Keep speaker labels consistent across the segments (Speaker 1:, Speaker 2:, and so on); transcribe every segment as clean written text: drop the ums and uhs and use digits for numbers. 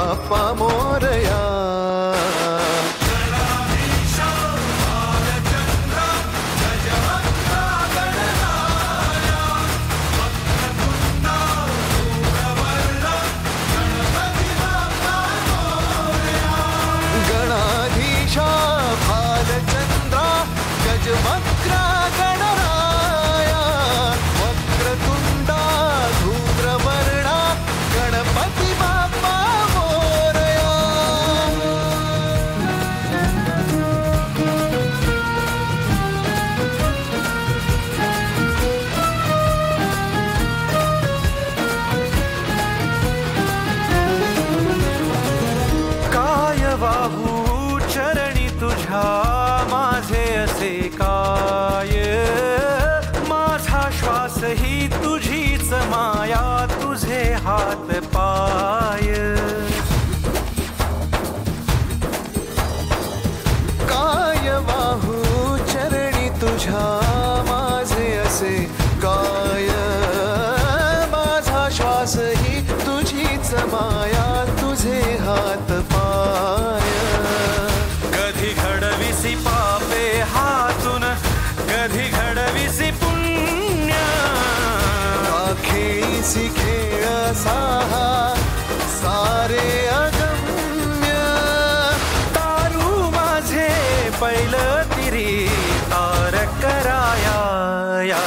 Speaker 1: बाप्पा मोरया. गणाधीशा भालचंद्रा गजवक्रा गणराया वक्रतुंडा धूम्रवर्णा गणपती बाप्पा मोरया. काय वाहू चरणी तुझ्या माझे असे काय, माझा श्वास ही तुझीच माया तुझे हात पाय. काय वाहू चरणी तुझ्या माझे असे काय, माझा श्वास ही तुझीच माया तुझे हात पाय. कधी घडविसी पापे हातून कधी घडविसी पुण्य, खेळीसी खेळ साहा सारे अगम्य. तारू माझे पैल तिरी तार कराया या.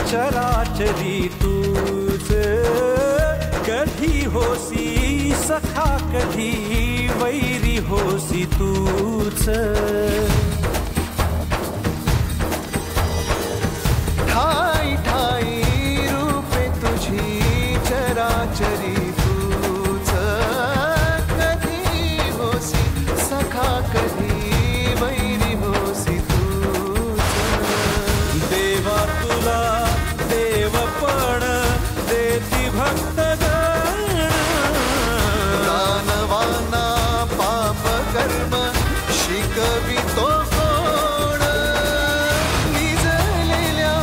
Speaker 1: चराचरी तूच कधी होसी सखा कधी वैरी होसी तूच. ठाई ठाई रूपे तुझी चराचरी तूच कधी होसी सखा कधी वैरी होसी तूच. देवा तुला देवपण देती भक्तगण, दानवाना पाप कर्म शिकवितो कोण. निजलेल्या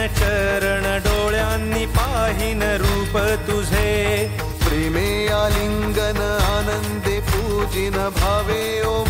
Speaker 2: चरण डोळ्यांनी पाहिन रूप तुझे.
Speaker 1: प्रेमे आलिंगन आनंदे पूजिन भावे ओ